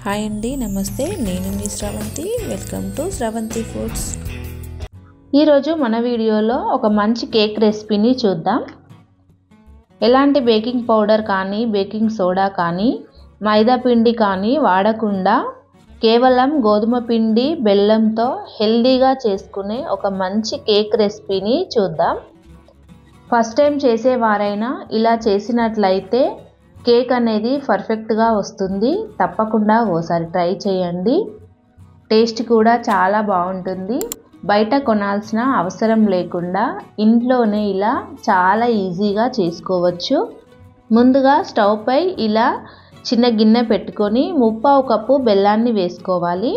Hi అండి, నమస్తే. నేను మీ Sravanthi. Welcome to Sravanthi foods. ఈరోజు మన వీడియోలో ఒక మంచి కేక్ రెసిపీని చూద్దాం. ఎలాంటి బేకింగ్ పౌడర్ కానీ బేకింగ్ సోడా కానీ మైదా పిండి కానీ వాడకుండా కేవలం గోధుమ పిండి బెల్లంతో హెల్దీగా చేసుకునే ఒక మంచి కేక్ రెసిపీని చూద్దాం. ఫస్ట్ టైం చేసేవారైనా ఇలా చేసినట్లయితే కేక్ అనేది పర్ఫెక్ట్గా వస్తుంది. తప్పకుండా ఓసారి ట్రై చేయండి. టేస్ట్ కూడా చాలా బాగుంటుంది. బయట కొనాల్సిన అవసరం లేకుండా ఇంట్లోనే ఇలా చాలా ఈజీగా చేసుకోవచ్చు. ముందుగా స్టవ్ పై ఇలా చిన్న గిన్నె పెట్టుకొని 1/2 కప్పు బెల్లాన్ని వేసుకోవాలి.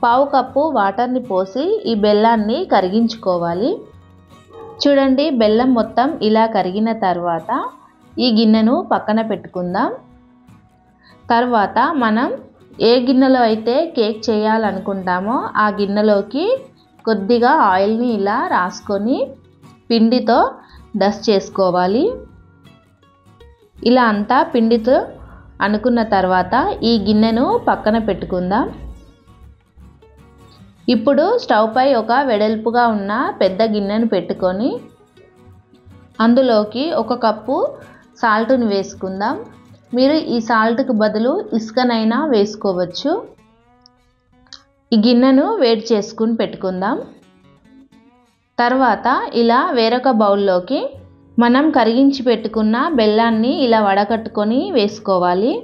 1/2 కప్పు వాటర్ని పోసి ఈ బెల్లాన్ని కరిగించుకోవాలి. చూడండి, బెల్లం మొత్తం ఇలా కరిగిన తర్వాత ఈ గిన్నెను పక్కన పెట్టుకుందాం. తర్వాత మనం ఏ గిన్నెలో అయితే కేక్ చేయాలనుకుంటామో ఆ గిన్నెలోకి కొద్దిగా ఆయిల్ని ఇలా రాసుకొని పిండితో డస్ట్ చేసుకోవాలి. ఇలా అంతా పిండితో అనుకున్న తర్వాత ఈ గిన్నెను పక్కన పెట్టుకుందాం. ఇప్పుడు స్టవ్ పై ఒక వెడల్పుగా ఉన్న పెద్ద గిన్నెను పెట్టుకొని అందులోకి 1 కప్పు సాల్ట్ని వేసుకుందాం. మీరు ఈ సాల్ట్కి బదులు ఇసుకనైనా వేసుకోవచ్చు. ఈ గిన్నెను వేడి చేసుకుని పెట్టుకుందాం. తర్వాత ఇలా వేరొక బౌల్లోకి మనం కరిగించి పెట్టుకున్న బెల్లాన్ని ఇలా వడకట్టుకొని వేసుకోవాలి.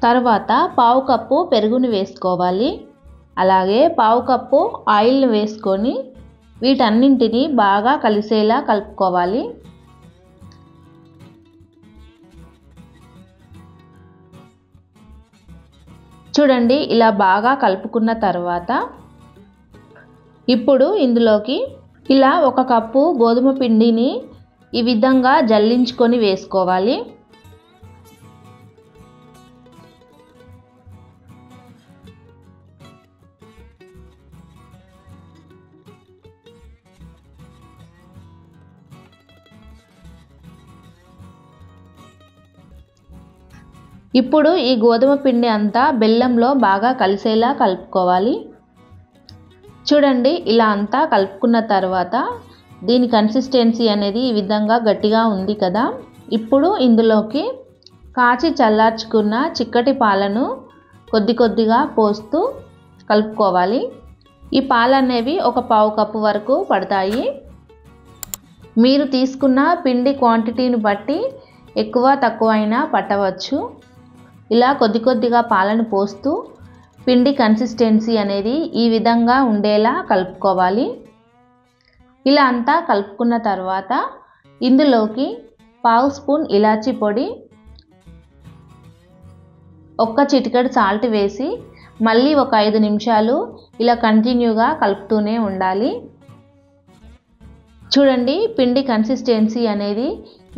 తర్వాత 1/2 కప్పు పెరుగుని వేసుకోవాలి. అలాగే 1/2 కప్పు ఆయిల్ని వేసుకొని వీటన్నింటినీ బాగా కలిసేలా కలుపుకోవాలి. చూడండి, ఇలా బాగా కలుపుకున్న తర్వాత ఇప్పుడు ఇందులోకి ఇలా 1 కప్పు గోధుమ పిండిని ఈ విధంగా జల్లించుకొని వేసుకోవాలి. ఇప్పుడు ఈ గోధుమ పిండి అంతా బెల్లంలో బాగా కలిసేలా కలుపుకోవాలి. చూడండి, ఇలా అంతా కలుపుకున్న తర్వాత దీని కన్సిస్టెన్సీ అనేది ఈ విధంగా గట్టిగా ఉంది కదా. ఇప్పుడు ఇందులోకి కాచి చల్లార్చుకున్న చిక్కటి పాలను కొద్దిగా పోస్తూ కలుపుకోవాలి. ఈ పాలు అనేవి 1/4 కప్పు వరకు పడతాయి. మీరు తీసుకున్న పిండి క్వాంటిటీని బట్టి ఎక్కువ తక్కువ అయినా పట్టవచ్చు. ఇలా కొద్దిగా పాలను పోస్తూ పిండి కన్సిస్టెన్సీ అనేది ఈ విధంగా ఉండేలా కలుపుకోవాలి. ఇలా అంతా కలుపుకున్న తర్వాత ఇందులోకి 1/2 స్పూన్ ఇలాచీ పొడి, 1 చిటికెడు సాల్ట్ వేసి మళ్ళీ ఒక 5 నిమిషాలు ఇలా కంటిన్యూగా కలుపుతూనే ఉండాలి. చూడండి, పిండి కన్సిస్టెన్సీ అనేది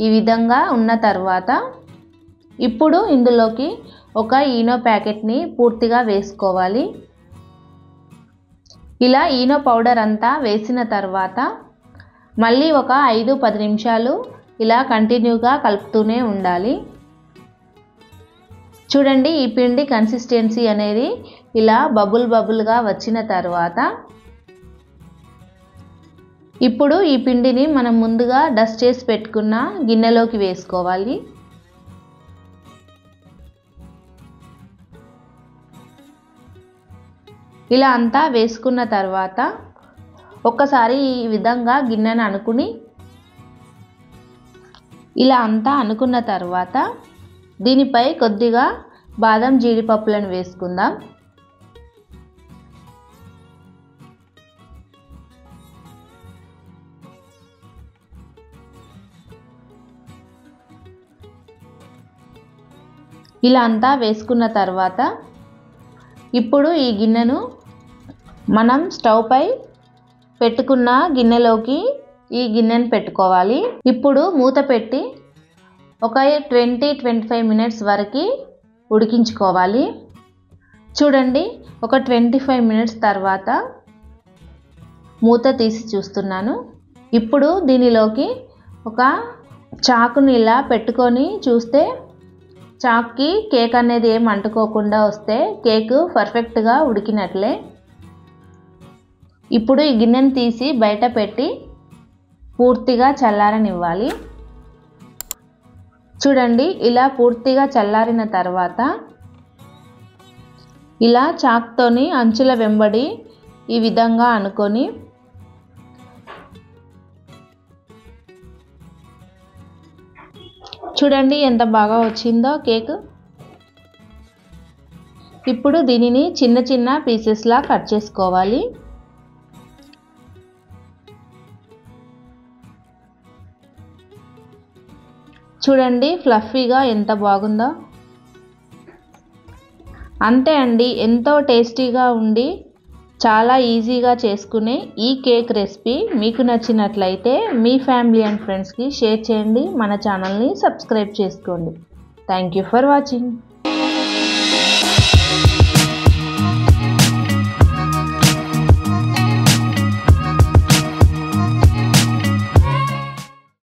ఈ విధంగా ఉన్న తర్వాత ఇప్పుడు ఇందులోకి ఒక ఈనో ప్యాకెట్ని పూర్తిగా వేసుకోవాలి. ఇలా ఈనో పౌడర్ అంతా వేసిన తర్వాత మళ్ళీ ఒక 5-10 నిమిషాలు ఇలా కంటిన్యూగా కలుపుతూనే ఉండాలి. చూడండి, ఈ పిండి కన్సిస్టెన్సీ అనేది ఇలా బబుల్గా వచ్చిన తర్వాత ఇప్పుడు ఈ పిండిని మనం ముందుగా డస్ట్ చేసి పెట్టుకున్న గిన్నెలోకి వేసుకోవాలి. ఇలా అంతా వేసుకున్న తర్వాత ఒక్కసారి ఈ విధంగా గిన్నెను అనుకుని ఇలా అంతా అనుకున్న తర్వాత దీనిపై కొద్దిగా బాదం జీడిపప్పులను వేసుకుందాం. ఇలా అంతా వేసుకున్న తర్వాత ఇప్పుడు ఈ గిన్నెను మనం స్టవ్ పై పెట్టుకున్న గిన్నెలోకి ఈ గిన్నెను పెట్టుకోవాలి. ఇప్పుడు మూత పెట్టి ఒక 20-25 మినిట్స్ వరకు ఉడికించుకోవాలి. చూడండి, ఒక 25 మినిట్స్ తర్వాత మూత తీసి చూస్తున్నాను. ఇప్పుడు దీనిలోకి ఒక చాకుని ఇలా పెట్టుకొని చూస్తే చాక్కి కేక్ అనేది ఏం అంటుకోకుండా వస్తే కేక్ పర్ఫెక్ట్గా ఉడికినట్లే. ఇప్పుడు ఈ గిన్నెను తీసి బయట పెట్టి పూర్తిగా చల్లారనివ్వాలి. చూడండి, ఇలా పూర్తిగా చల్లారిన తర్వాత ఇలా చాక్తోని అంచుల వెంబడి ఈ విధంగా అనుకొని చూడండి ఎంత బాగా వచ్చిందో కేక్. ఇప్పుడు దీనిని చిన్న చిన్న పీసెస్లా కట్ చేసుకోవాలి. చూడండి ఫ్లఫీగా ఎంత బాగుందో. అంతే అండి, ఎంతో టేస్టీగా ఉండి చాలా ఈజీగా చేసుకునే ఈ కేక్ రెసిపీ మీకు నచ్చినట్లయితే మీ ఫ్యామిలీ అండ్ ఫ్రెండ్స్కి షేర్ చేయండి. మన ఛానల్ని సబ్స్క్రైబ్ చేసుకోండి. Thank you for watching.